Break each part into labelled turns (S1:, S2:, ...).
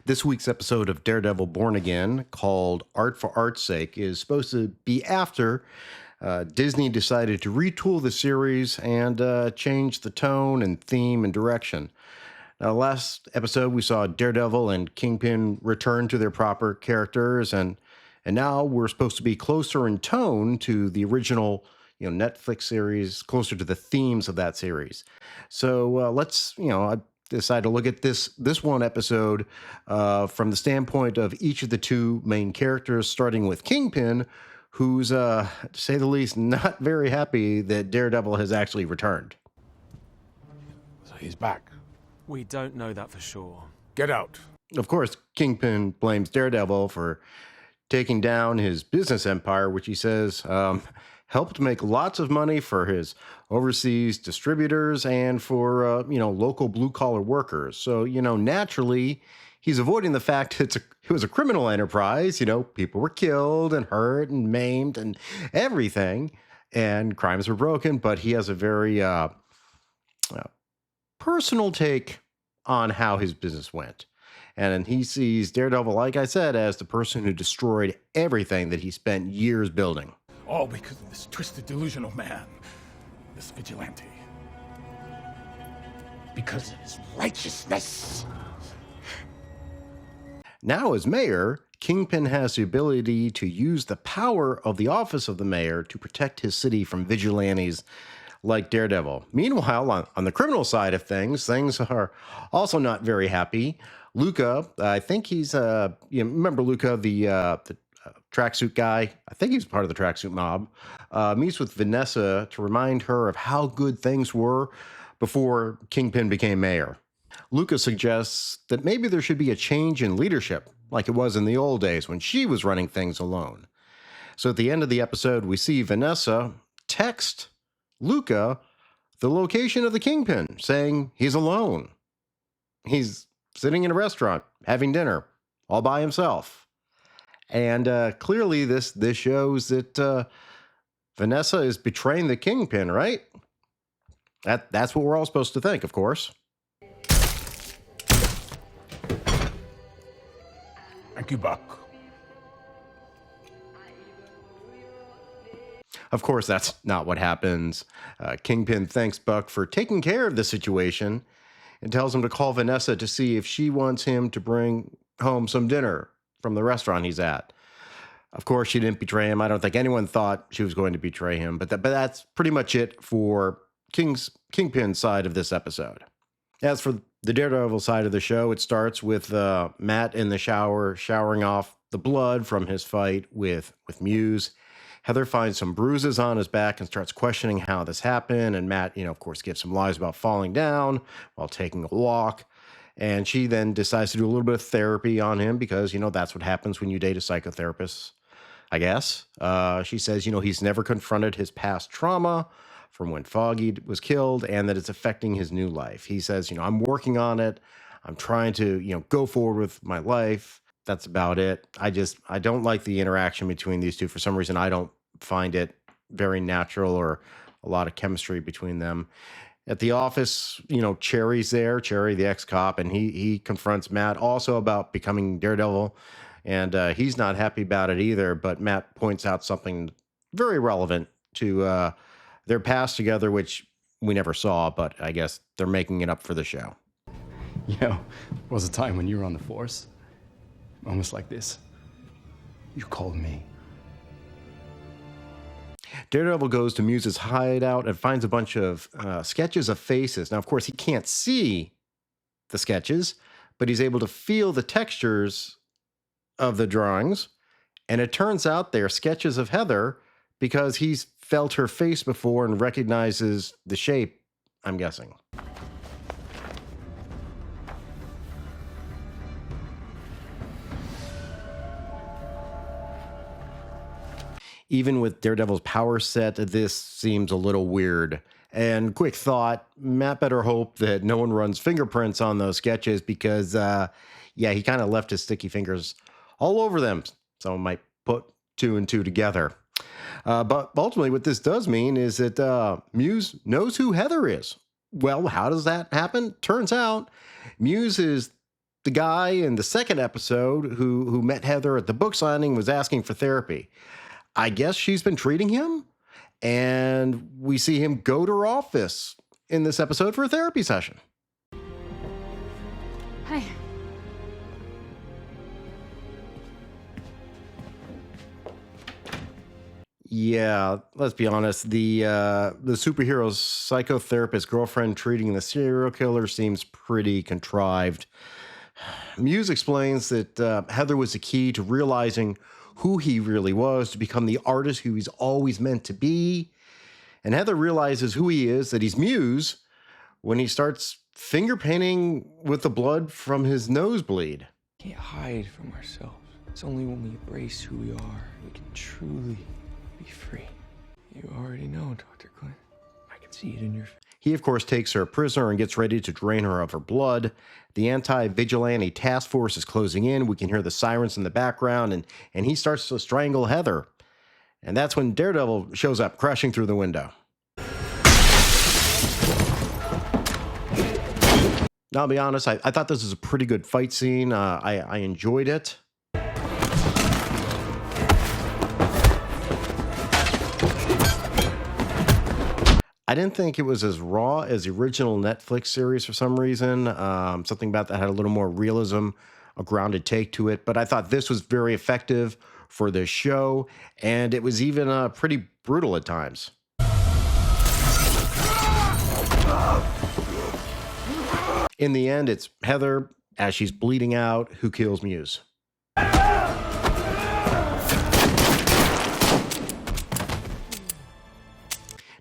S1: This week's episode of Daredevil Born Again, called Art for Art's Sake, is supposed to be after Disney decided to retool the series and change the tone and theme and direction. Now, last episode, we saw Daredevil and Kingpin return to their proper characters, and now we're supposed to be closer in tone to the original Netflix series, closer to the themes of that series. So I decided to look at this one episode from the standpoint of each of the two main characters, starting with Kingpin, who's, to say the least, not very happy that Daredevil has actually returned.
S2: So he's back.
S3: We don't know that for sure.
S2: Get out.
S1: Of course, Kingpin blames Daredevil for taking down his business empire, which he says helped make lots of money for his overseas distributors and for, local blue-collar workers. So, naturally, he's avoiding the fact it was a criminal enterprise. People were killed and hurt and maimed and everything, and crimes were broken, but he has a very personal take on how his business went. And he sees Daredevil, like I said, as the person who destroyed everything that he spent years building.
S2: All because of this twisted, delusional man, this vigilante. Because of his righteousness.
S1: Now, as mayor, Kingpin has the ability to use the power of the office of the mayor to protect his city from vigilantes like Daredevil. Meanwhile, on the criminal side of things are also not very happy. Luca, I think he's, remember Luca, the tracksuit guy? I think he's part of the tracksuit mob. Meets with Vanessa to remind her of how good things were before Kingpin became mayor. Luca suggests that maybe there should be a change in leadership, like it was in the old days when she was running things alone. So at the end of the episode, we see Vanessa text Luca the location of the Kingpin, saying he's alone. He's sitting in a restaurant, having dinner, all by himself. And clearly this shows that Vanessa is betraying the Kingpin, right? That's what we're all supposed to think, of course.
S2: Thank you, Buck.
S1: Of course, that's not what happens. Kingpin thanks Buck for taking care of the situation and tells him to call Vanessa to see if she wants him to bring home some dinner from the restaurant he's at. Of course, she didn't betray him. I don't think anyone thought she was going to betray him, but that's pretty much it for Kingpin's side of this episode. As for the Daredevil side of the show, it starts with Matt in the shower, showering off the blood from his fight with Muse. Heather finds some bruises on his back and starts questioning how this happened. And Matt, of course, gives some lies about falling down while taking a walk. And she then decides to do a little bit of therapy on him because, that's what happens when you date a psychotherapist, I guess. She says, he's never confronted his past trauma from when Foggy was killed and that it's affecting his new life. He says, I'm working on it. I'm trying to, go forward with my life. That's about it. I don't like the interaction between these two. For some reason, I don't find it very natural or a lot of chemistry between them. At the office, Cherry's there, Cherry, the ex-cop, and he confronts Matt also about becoming Daredevil, and he's not happy about it either, but Matt points out something very relevant to their past together, which we never saw, but I guess they're making it up for the show.
S4: Was a time when you were on the force. Moments like this, you called me.
S1: Daredevil goes to Muse's hideout and finds a bunch of sketches of faces. Now, of course, he can't see the sketches, but he's able to feel the textures of the drawings. And it turns out they're sketches of Heather because he's felt her face before and recognizes the shape, I'm guessing. Even with Daredevil's power set, this seems a little weird. And quick thought, Matt better hope that no one runs fingerprints on those sketches because, he kind of left his sticky fingers all over them. Someone might put two and two together. But ultimately what this does mean is that Muse knows who Heather is. Well, how does that happen? Turns out Muse is the guy in the second episode who met Heather at the book signing was asking for therapy. I guess she's been treating him, and we see him go to her office in this episode for a therapy session.
S5: Hi.
S1: Yeah, let's be honest. The superhero's psychotherapist girlfriend treating the serial killer seems pretty contrived. Muse explains that Heather was the key to realizing who he really was, to become the artist who he's always meant to be. And Heather realizes who he is, that he's Muse, when he starts finger painting with the blood from his nosebleed.
S6: Can't hide from ourselves. It's only when we embrace who we are we can truly be free. You already know, Dr. Quinn. I can see it in your face.
S1: He, of course, takes her prisoner and gets ready to drain her of her blood. The anti-vigilante task force is closing in. We can hear the sirens in the background, and he starts to strangle Heather. And that's when Daredevil shows up, crashing through the window. Now, I'll be honest, I thought this was a pretty good fight scene. I enjoyed it. I didn't think it was as raw as the original Netflix series for some reason. Something about that had a little more realism, a grounded take to it. But I thought this was very effective for this show, and it was even pretty brutal at times. In the end, it's Heather, as she's bleeding out, who kills Muse.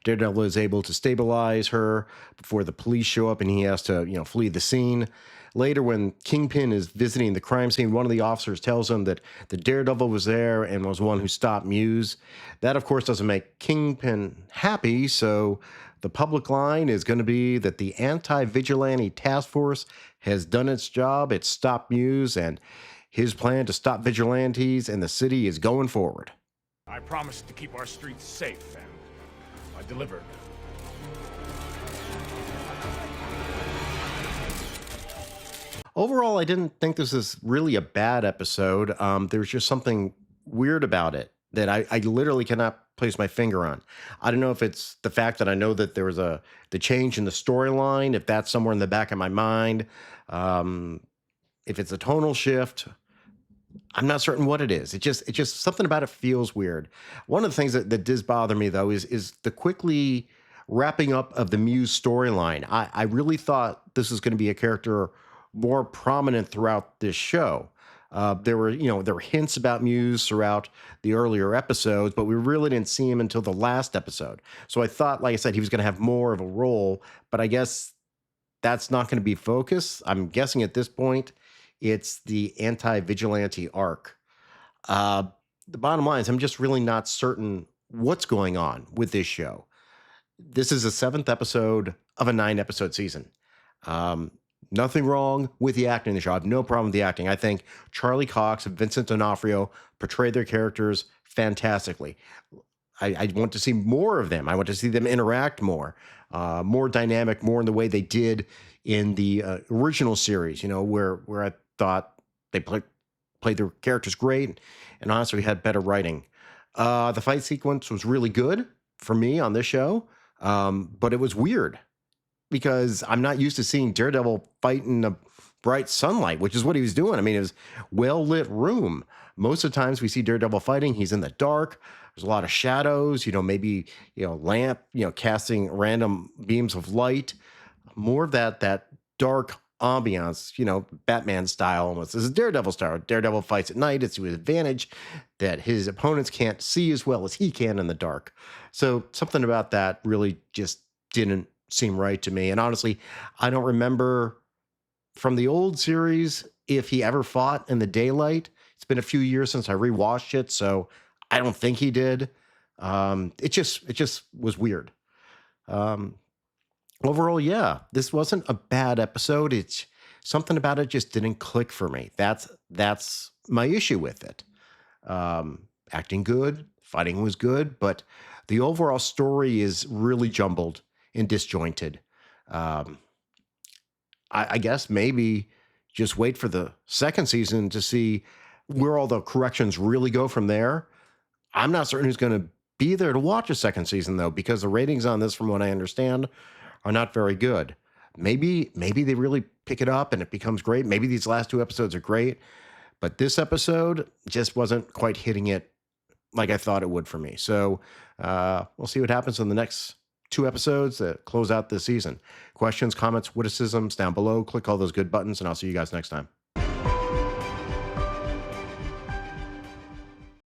S1: Daredevil is able to stabilize her before the police show up and he has to, flee the scene. Later, when Kingpin is visiting the crime scene, one of the officers tells him that the Daredevil was there and was one who stopped Muse. That, of course, doesn't make Kingpin happy, so the public line is going to be that the anti-vigilante task force has done its job. It stopped Muse, and his plan to stop vigilantes in the city is going forward.
S2: I promised to keep our streets safe, and I delivered.
S1: Overall, I didn't think this was really a bad episode. There's just something weird about it that I literally cannot place my finger on. I don't know if it's the fact that I know that there was the change in the storyline, if that's somewhere in the back of my mind, if it's a tonal shift. I'm not certain what it is. It just something about it feels weird. One of the things that does bother me, though, is the quickly wrapping up of the Muse storyline. I really thought this was going to be a character more prominent throughout this show. There were hints about Muse throughout the earlier episodes, but we really didn't see him until the last episode. So I thought, like I said, he was going to have more of a role, but I guess that's not going to be focus. I'm guessing at this point, it's the anti-vigilante arc. The bottom line is I'm just really not certain what's going on with this show. This is the 7th episode of a 9-episode season. Nothing wrong with the acting in the show. I have no problem with the acting. I think Charlie Cox and Vincent D'Onofrio portrayed their characters fantastically. I want to see more of them. I want to see them interact more dynamic, more in the way they did in the original series, where I thought they played their characters great and honestly had better writing. The fight sequence was really good for me on this show, but it was weird because I'm not used to seeing Daredevil fight in the bright sunlight, which is what he was doing. I mean, it was well-lit room. Most of the times we see Daredevil fighting, he's in the dark. There's a lot of shadows, maybe, lamp, casting random beams of light. More of that dark ambiance, Batman style almost. This is Daredevil style. Daredevil fights at night. It's to his advantage that his opponents can't see as well as he can in the dark. So something about that really just didn't seem right to me. And honestly, I don't remember from the old series if he ever fought in the daylight. It's been a few years since I rewatched it, so I don't think he did. It just was weird. Overall, yeah, this wasn't a bad episode. It's something about it just didn't click for me. That's my issue with it. Acting good, fighting was good, but the overall story is really jumbled and disjointed. I guess maybe, just wait for the second season to see where all the corrections really go from there. I'm not certain who's going to be there to watch a second season, though, because the ratings on this, from what I understand, are not very good. Maybe they really pick it up and it becomes great. Maybe these last 2 episodes are great, but this episode just wasn't quite hitting it like I thought it would for me. So we'll see what happens in the next 2 episodes that close out this season. Questions, comments, witticisms down below. Click all those good buttons, and I'll see you guys next time.